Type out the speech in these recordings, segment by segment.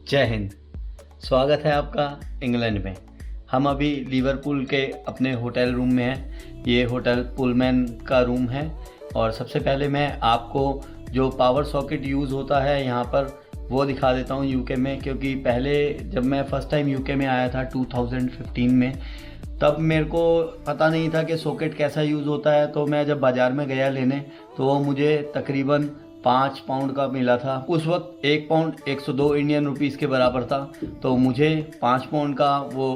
जय हिंद। स्वागत है आपका इंग्लैंड में। हम अभी लिवरपूल के अपने होटल रूम में हैं। ये होटल पुलमैन का रूम है। और सबसे पहले मैं आपको जो पावर सॉकेट यूज़ होता है यहाँ पर वो दिखा देता हूँ यूके में, क्योंकि पहले जब मैं फ़र्स्ट टाइम यूके में आया था 2015 में, तब मेरे को पता नहीं था कि सॉकेट कैसा यूज़ होता है। तो मैं जब बाज़ार में गया लेने तो वो मुझे तकरीबन 5 पाउंड का मिला था। उस वक्त 1 पाउंड 102 इंडियन रुपीज़ के बराबर था। तो मुझे 5 पाउंड का वो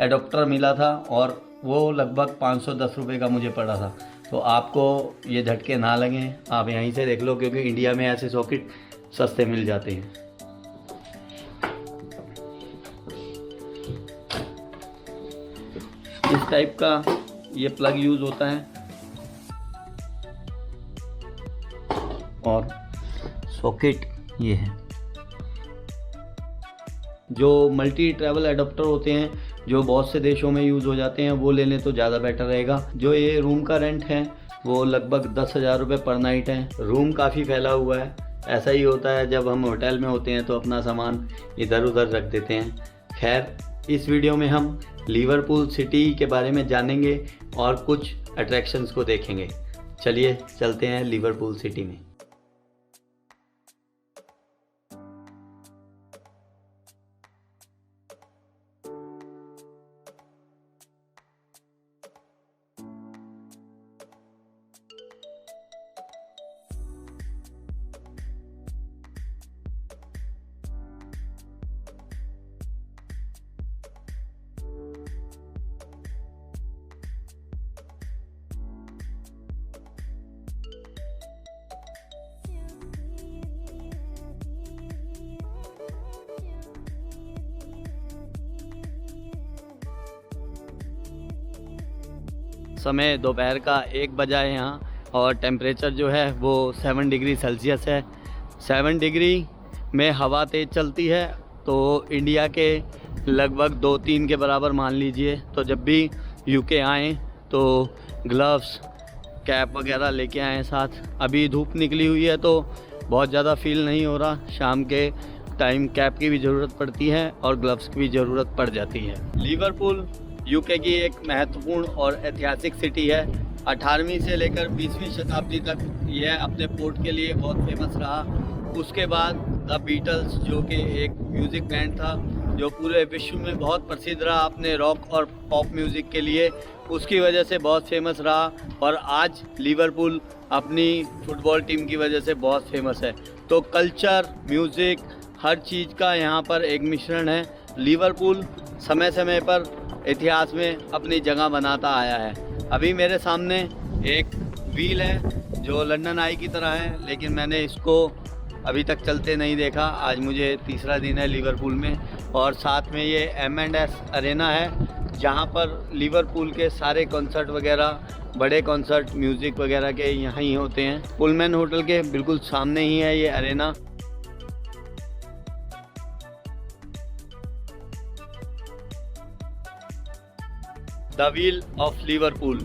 एडोप्टर मिला था और वो लगभग 510 रुपये का मुझे पड़ा था। तो आपको ये झटके ना लगें, आप यहीं से देख लो, क्योंकि इंडिया में ऐसे सॉकेट सस्ते मिल जाते हैं। इस टाइप का ये प्लग यूज़ होता है और सॉकेट ये है। जो मल्टी ट्रैवल एडाप्टर होते हैं जो बहुत से देशों में यूज़ हो जाते हैं वो ले लें तो ज़्यादा बेटर रहेगा। जो ये रूम का रेंट है वो लगभग 10,000 रुपये पर नाइट है। रूम काफ़ी फैला हुआ है। ऐसा ही होता है जब हम होटल में होते हैं तो अपना सामान इधर उधर रख देते हैं। खैर, इस वीडियो में हम लिवरपूल सिटी के बारे में जानेंगे और कुछ अट्रैक्शंस को देखेंगे। चलिए चलते हैं लिवरपूल सिटी में। समय दोपहर का 1 बजा है यहाँ और टेम्परेचर जो है वो 7 डिग्री सेल्सियस है। 7 डिग्री में हवा तेज़ चलती है तो इंडिया के लगभग 2-3 के बराबर मान लीजिए। तो जब भी यूके आएँ तो ग्लव्स कैप वगैरह लेके आएँ साथ। अभी धूप निकली हुई है तो बहुत ज़्यादा फील नहीं हो रहा। शाम के टाइम कैप की भी ज़रूरत पड़ती है और ग्लव्स की भी ज़रूरत पड़ जाती है। लिवरपूल यूके की एक महत्वपूर्ण और ऐतिहासिक सिटी है। 18वीं से लेकर 20वीं शताब्दी तक यह अपने पोर्ट के लिए बहुत फेमस रहा। उसके बाद द बीटल्स, जो कि एक म्यूज़िक बैंड था जो पूरे विश्व में बहुत प्रसिद्ध रहा अपने रॉक और पॉप म्यूज़िक के लिए, उसकी वजह से बहुत फेमस रहा। और आज लिवरपूल अपनी फुटबॉल टीम की वजह से बहुत फेमस है। तो कल्चर, म्यूज़िक, हर चीज़ का यहाँ पर एक मिश्रण है। लिवरपूल समय समय पर इतिहास में अपनी जगह बनाता आया है। अभी मेरे सामने एक व्हील है जो लंदन आई की तरह है, लेकिन मैंने इसको अभी तक चलते नहीं देखा। आज मुझे तीसरा दिन है लिवरपूल में। और साथ में ये M&S अरेना है जहाँ पर लिवरपूल के सारे कॉन्सर्ट वगैरह, बड़े कॉन्सर्ट, म्यूज़िक वगैरह के यहाँ ही होते हैं। पुलमैन होटल के बिल्कुल सामने ही है ये Arena. The wheel of Liverpool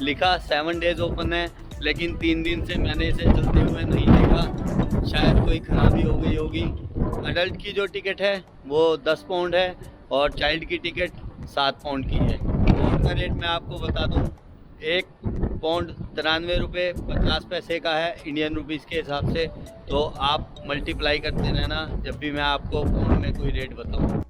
लिखा 7 डेज़ ओपन है, लेकिन 3 दिन से मैंने इसे चलते हुए नहीं देखा। शायद कोई ख़राबी हो गई होगी। अडल्ट की जो टिकट है वो 10 पाउंड है और चाइल्ड की टिकट 7 पाउंड की है। और का रेट मैं आपको बता दूं, 1 पाउंड 93 रुपये 50 पैसे का है इंडियन रुपीज़ के हिसाब से। तो आप मल्टीप्लाई करते रहना जब भी मैं आपको पाउंड में कोई रेट बताऊँ।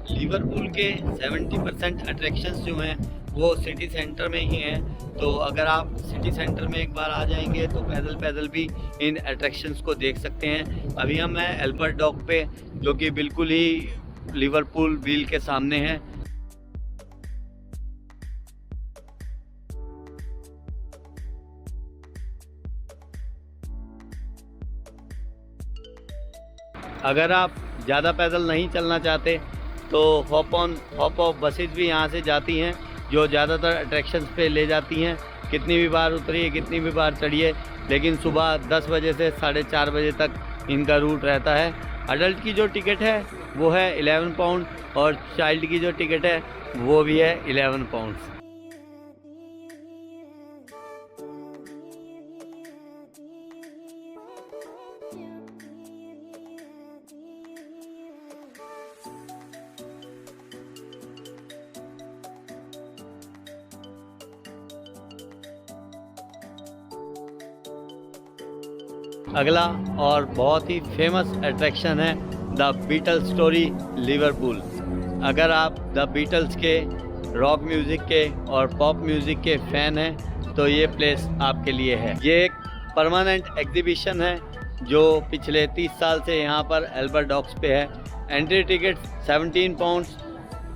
लिवरपूल के 70% अट्रैक्शंस जो हैं वो सिटी सेंटर में ही हैं। तो अगर आप सिटी सेंटर में एक बार आ जाएंगे तो पैदल पैदल भी इन अट्रैक्शंस को देख सकते हैं। अभी हम हैं एल्बर्ट डॉक पे, जो कि बिल्कुल ही लिवरपूल व्हील के सामने है। अगर आप ज़्यादा पैदल नहीं चलना चाहते तो हॉप ऑफ बसेस भी यहाँ से जाती हैं जो ज़्यादातर अट्रैक्शंस पे ले जाती हैं। कितनी भी बार उतरिए, कितनी भी बार चढ़िए, लेकिन सुबह 10 बजे से 4:30 बजे तक इनका रूट रहता है। अडल्ट की जो टिकट है वो है 11 पाउंड और चाइल्ड की जो टिकट है वो भी है 11 पाउंड। अगला और बहुत ही फेमस अट्रैक्शन है द बीटल्स स्टोरी लिवरपूल। अगर आप द बीटल्स के रॉक म्यूज़िक के और पॉप म्यूज़िक के फ़ैन हैं तो ये प्लेस आपके लिए है। ये एक परमानेंट एग्जीबिशन है जो पिछले 30 साल से यहाँ पर एल्बर्ट डॉक्स पे है। एंट्री टिकट 17 पाउंड्स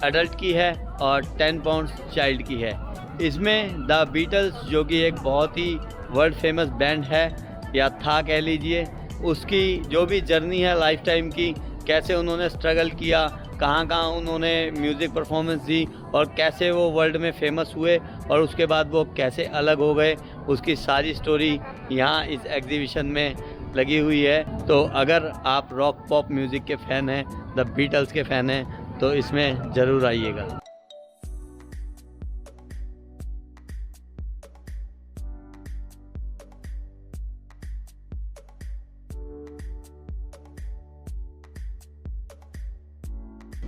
अडल्ट की है और 10 पाउंड्स चाइल्ड की है। इसमें द बीटल्स जो कि एक बहुत ही वर्ल्ड फेमस बैंड है या था कह लीजिए, उसकी जो भी जर्नी है लाइफ टाइम की, कैसे उन्होंने स्ट्रगल किया, कहाँ कहाँ उन्होंने म्यूज़िक परफॉर्मेंस दी और कैसे वो वर्ल्ड में फेमस हुए और उसके बाद वो कैसे अलग हो गए, उसकी सारी स्टोरी यहाँ इस एग्जीबिशन में लगी हुई है। तो अगर आप रॉक पॉप म्यूज़िक के फ़ैन हैं, द बीटल्स के फ़ैन हैं, तो इसमें ज़रूर आइएगा।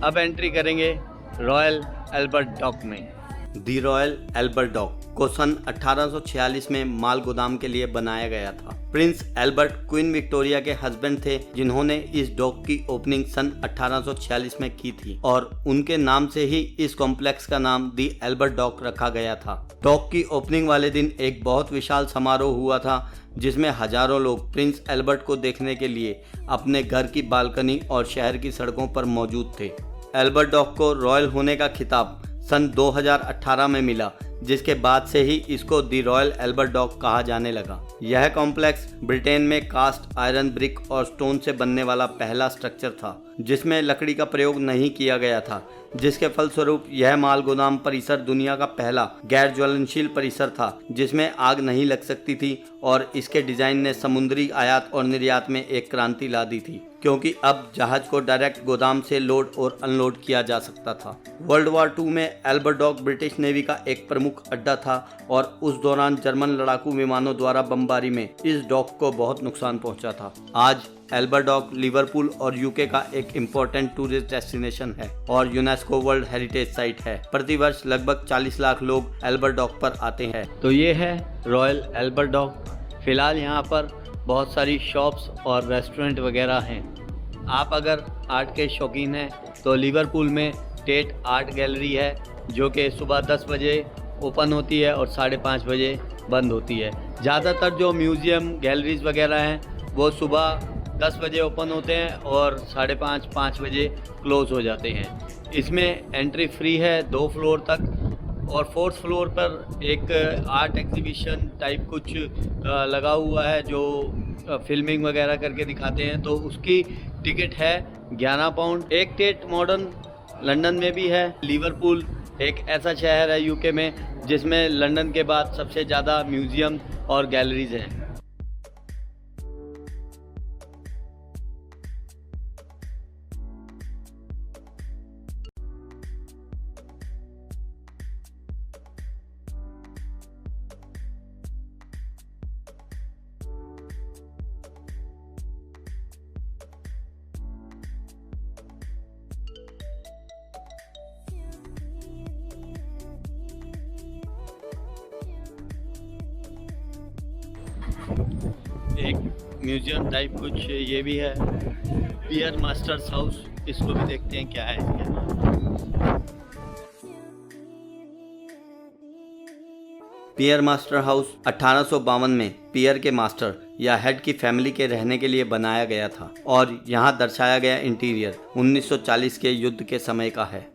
अब एंट्री करेंगे रॉयल एल्बर्ट डॉक में। दी रॉयल एल्बर्ट डॉक को सन 1846 में माल गोदाम के लिए बनाया गया था। प्रिंस एल्बर्ट क्वीन विक्टोरिया के हस्बैंड थे जिन्होंने इस डॉक की ओपनिंग सन 1846 में की थी और उनके नाम से ही इस कॉम्प्लेक्स का नाम दी एल्बर्ट डॉक रखा गया था। डॉक की ओपनिंग वाले दिन एक बहुत विशाल समारोह हुआ था जिसमें हजारों लोग प्रिंस एल्बर्ट को देखने के लिए अपने घर की बालकनी और शहर की सड़कों पर मौजूद थे। एल्बर्ट डॉक को रॉयल होने का खिताब सन 2018 में मिला, जिसके बाद से ही इसको दी रॉयल एल्बर्ट डॉक कहा जाने लगा। यह कॉम्प्लेक्स ब्रिटेन में कास्ट आयरन, ब्रिक और स्टोन से बनने वाला पहला स्ट्रक्चर था जिसमें लकड़ी का प्रयोग नहीं किया गया था, जिसके फलस्वरूप यह माल गोदाम परिसर दुनिया का पहला गैर ज्वलनशील परिसर था जिसमें आग नहीं लग सकती थी और इसके डिजाइन ने समुद्री आयात और निर्यात में एक क्रांति ला दी थी, क्योंकि अब जहाज को डायरेक्ट गोदाम से लोड और अनलोड किया जा सकता था। वर्ल्ड वॉर II में एल्बर्ट डॉक ब्रिटिश नेवी का एक प्रमुख अड्डा था और उस दौरान जर्मन लड़ाकू विमानों द्वारा बमबारी में इस डॉक को बहुत नुकसान पहुंचा था। आज एल्बर्ट डॉक लिवरपूल और यूके का एक इम्पोर्टेंट टूरिस्ट डेस्टिनेशन है और यूनेस्को वर्ल्ड हेरिटेज साइट है। प्रतिवर्ष लगभग 40 लाख लोग एल्बर्ट डॉक पर आते हैं। तो ये है रॉयल एल्बर्ट डॉक। फिलहाल यहाँ पर बहुत सारी शॉप्स और रेस्टोरेंट वगैरह हैं। आप अगर आर्ट के शौकीन हैं तो लिवरपूल में टेट आर्ट गैलरी है जो कि सुबह 10 बजे ओपन होती है और 5:30 बजे बंद होती है। ज़्यादातर जो म्यूज़ियम गैलरीज वगैरह हैं वो सुबह 10 बजे ओपन होते हैं और 5:30-5 बजे क्लोज़ हो जाते हैं। इसमें एंट्री फ्री है 2 फ्लोर तक और 4th फ्लोर पर एक आर्ट एग्जीबिशन टाइप कुछ लगा हुआ है जो फिल्मिंग वगैरह करके दिखाते हैं, तो उसकी टिकट है 11 पाउंड। एक टेट मॉडर्न लंदन में भी है। लिवरपूल एक ऐसा शहर है यूके में जिसमें लंदन के बाद सबसे ज़्यादा म्यूज़ियम और गैलरीज हैं। एक म्यूजियम टाइप कुछ ये भी है, पियर मास्टर्स हाउस। इसको भी देखते हैं क्या है इसके अंदर। पियर मास्टर हाउस 1852 में पियर के मास्टर या हेड की फैमिली के रहने के लिए बनाया गया था और यहाँ दर्शाया गया इंटीरियर 1940 के युद्ध के समय का है।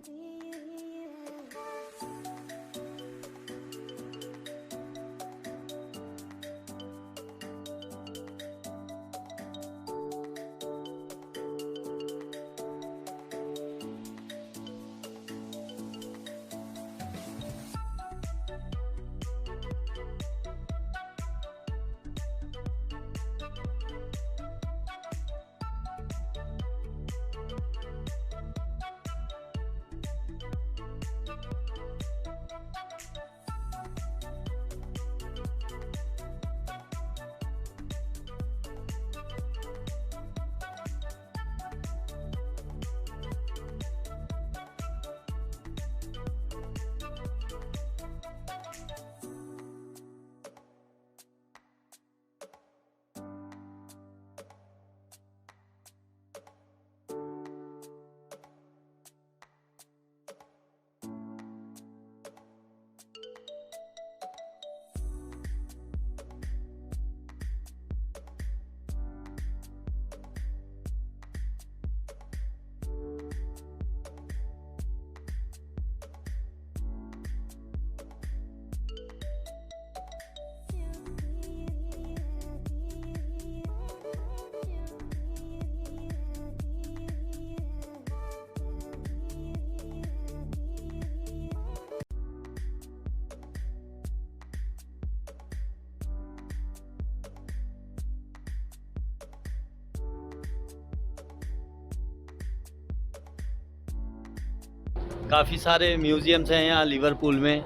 काफ़ी सारे म्यूज़ियम्स हैं यहाँ लिवरपूल में।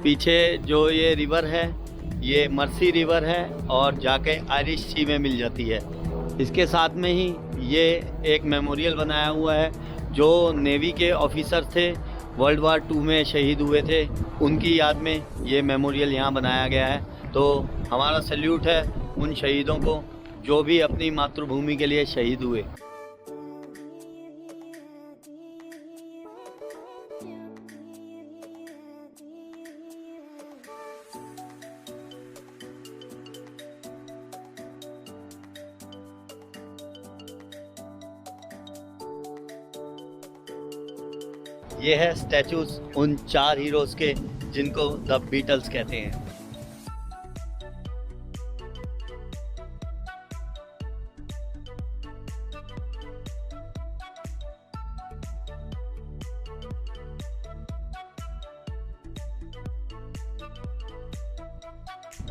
पीछे जो ये रिवर है ये मर्सी रिवर है और जाके आयरिश सी में मिल जाती है। इसके साथ में ही ये एक मेमोरियल बनाया हुआ है जो नेवी के ऑफिसर थे, वर्ल्ड वार 2 में शहीद हुए थे, उनकी याद में ये मेमोरियल यहाँ बनाया गया है। तो हमारा सैल्यूट है उन शहीदों को जो भी अपनी मातृभूमि के लिए शहीद हुए। ये है स्टैचूज उन 4 हीरोज़ के जिनको द बीटल्स कहते हैं।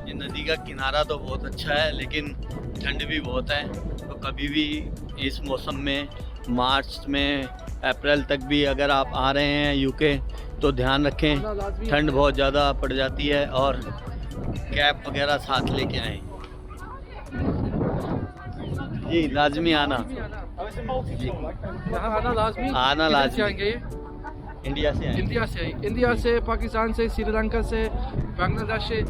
ये नदी का किनारा तो बहुत अच्छा है लेकिन ठंड भी बहुत है, तो कभी भी इस मौसम में मार्च में अप्रैल तक भी अगर आप आ रहे हैं यूके तो ध्यान रखें, ठंड बहुत ज़्यादा पड़ जाती है और कैप वगैरह साथ लेके आएं। जी लाजमी आना, यहाँ आना आना किधर से लाजमी। आएंगे? इंडिया से आए। इंडिया से, पाकिस्तान से, श्रीलंका से, बांग्लादेश से,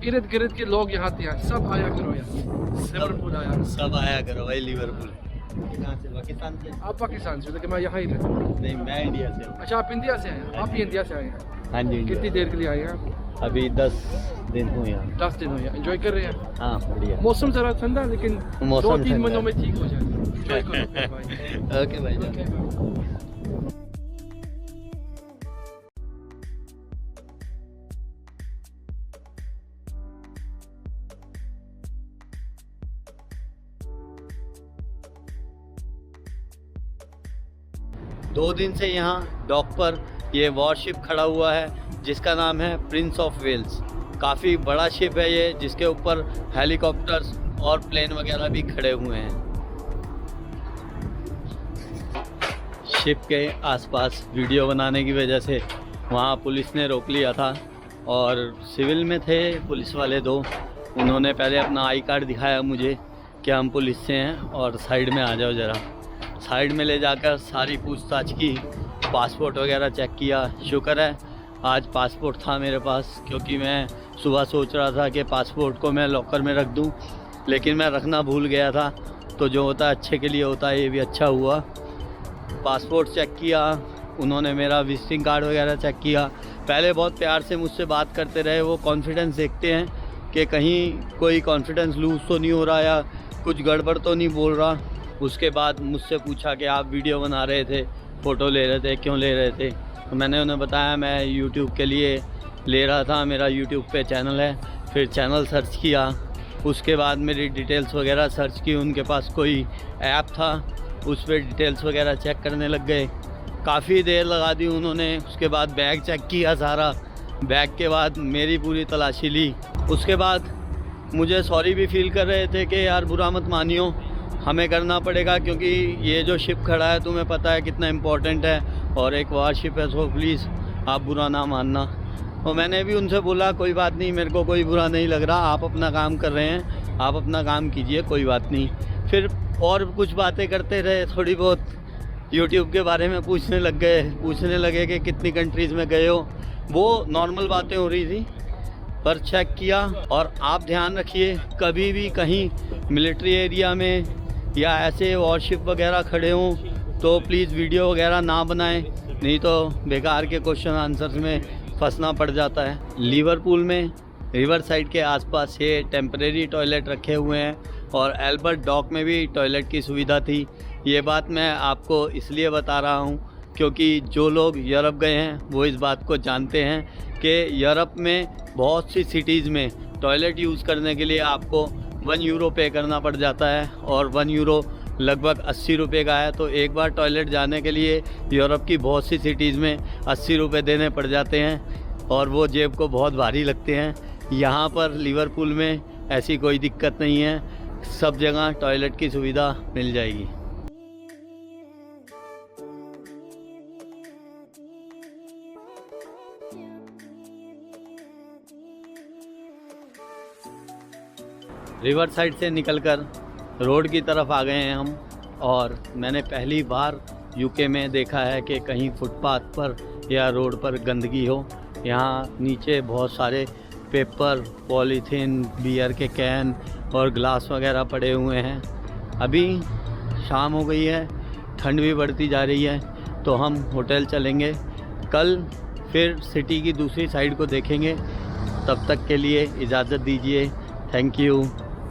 इर्द गिर्द के लोग यहाँ थे, सब आया करो यहाँ, लिवरपूल आया। सब आया करो भाई लिवरपूल। कहाँ से? पाकिस्तान से? आप पाकिस्तान से, लेकिन मैं यहाँ ही रहता हूँ। नहीं, मैं इंडिया से हूँ। अच्छा, आप इंडिया से आए? आप भी इंडिया से आए हैं? हाँ जी। कितनी देर के लिए आए हैं? अभी 10 दिन हुए यहाँ। 10 दिन हुए। एंजॉय कर रहे हैं? हाँ बढ़िया। मौसम जरा ठंडा, लेकिन मौसम 2-3 ठंडा महीनों है। में ठीक हो जाएगा। एंजॉय करो भाई। ओके भाई। दो दिन से यहाँ डॉक पर ये वॉरशिप खड़ा हुआ है जिसका नाम है प्रिंस ऑफ वेल्स। काफ़ी बड़ा शिप है ये, जिसके ऊपर हेलीकॉप्टर्स और प्लेन वगैरह भी खड़े हुए हैं। शिप के आसपास वीडियो बनाने की वजह से वहाँ पुलिस ने रोक लिया था और सिविल में थे पुलिस वाले 2। उन्होंने पहले अपना आई कार्ड दिखाया मुझे कि हम पुलिस से हैं और साइड में आ जाओ ज़रा। साइड में ले जाकर सारी पूछताछ की, पासपोर्ट वगैरह चेक किया। शुक्र है आज पासपोर्ट था मेरे पास, क्योंकि मैं सुबह सोच रहा था कि पासपोर्ट को मैं लॉकर में रख दूं, लेकिन मैं रखना भूल गया था। तो जो होता है अच्छे के लिए होता है, ये भी अच्छा हुआ। पासपोर्ट चेक किया, उन्होंने मेरा विजिटिंग कार्ड वगैरह चेक किया। पहले बहुत प्यार से मुझसे बात करते रहे, वो कॉन्फिडेंस देखते हैं कि कहीं कोई कॉन्फिडेंस लूज़ तो नहीं हो रहा या कुछ गड़बड़ तो नहीं बोल रहा। उसके बाद मुझसे पूछा कि आप वीडियो बना रहे थे, फ़ोटो ले रहे थे, क्यों ले रहे थे? तो मैंने उन्हें बताया मैं यूट्यूब के लिए ले रहा था, मेरा यूट्यूब पे चैनल है। फिर चैनल सर्च किया, उसके बाद मेरी डिटेल्स वगैरह सर्च की। उनके पास कोई ऐप था, उस पर डिटेल्स वगैरह चेक करने लग गए। काफ़ी देर लगा दी उन्होंने। उसके बाद बैग चेक किया सारा, बैग के बाद मेरी पूरी तलाशी ली। उसके बाद मुझे सॉरी भी फील कर रहे थे कि यार बुरा मत मानियो, हमें करना पड़ेगा क्योंकि ये जो शिप खड़ा है तुम्हें पता है कितना इम्पोर्टेंट है और एक वार शिप है, सो प्लीज़ आप बुरा ना मानना। और मैंने भी उनसे बोला कोई बात नहीं, मेरे को कोई बुरा नहीं लग रहा, आप अपना काम कर रहे हैं, आप अपना काम कीजिए, कोई बात नहीं। फिर और कुछ बातें करते रहे, थोड़ी बहुत यूट्यूब के बारे में पूछने लगे कि कितनी कंट्रीज़ में गए हो। वो नॉर्मल बातें हो रही थी, पर चेक किया। और आप ध्यान रखिए, कभी भी कहीं मिलिट्री एरिया में या ऐसे वॉरशिप वगैरह खड़े हों तो प्लीज़ वीडियो वगैरह ना बनाएं, नहीं तो बेकार के क्वेश्चन आंसर्स में फंसना पड़ जाता है। लिवरपूल में रिवर साइड के आसपास ये टेम्परेरी टॉयलेट रखे हुए हैं और एल्बर्ट डॉक में भी टॉयलेट की सुविधा थी। ये बात मैं आपको इसलिए बता रहा हूँ क्योंकि जो लोग यूरोप गए हैं वो इस बात को जानते हैं कि यूरोप में बहुत सी सिटीज़ में टॉयलेट यूज़ करने के लिए आपको 1 यूरो पे करना पड़ जाता है और 1 यूरो लगभग 80 रुपये का है। तो एक बार टॉयलेट जाने के लिए यूरोप की बहुत सी सिटीज़ में 80 रुपये देने पड़ जाते हैं और वो जेब को बहुत भारी लगते हैं। यहाँ पर लिवरपूल में ऐसी कोई दिक्कत नहीं है, सब जगह टॉयलेट की सुविधा मिल जाएगी। रिवर साइड से निकलकर रोड की तरफ आ गए हैं हम। और मैंने पहली बार यूके में देखा है कि कहीं फुटपाथ पर या रोड पर गंदगी हो। यहाँ नीचे बहुत सारे पेपर, पॉलीथीन, बियर के कैन और ग्लास वगैरह पड़े हुए हैं। अभी शाम हो गई है, ठंड भी बढ़ती जा रही है, तो हम होटल चलेंगे। कल फिर सिटी की दूसरी साइड को देखेंगे। तब तक के लिए इजाज़त दीजिए। Thank you.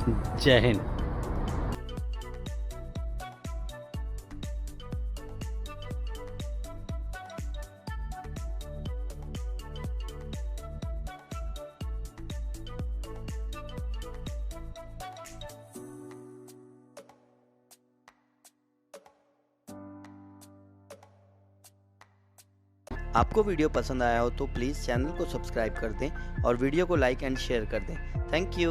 जय हिंद। आपको वीडियो पसंद आया हो तो प्लीज़ चैनल को सब्सक्राइब कर दें और वीडियो को लाइक एंड शेयर कर दें। Thank you.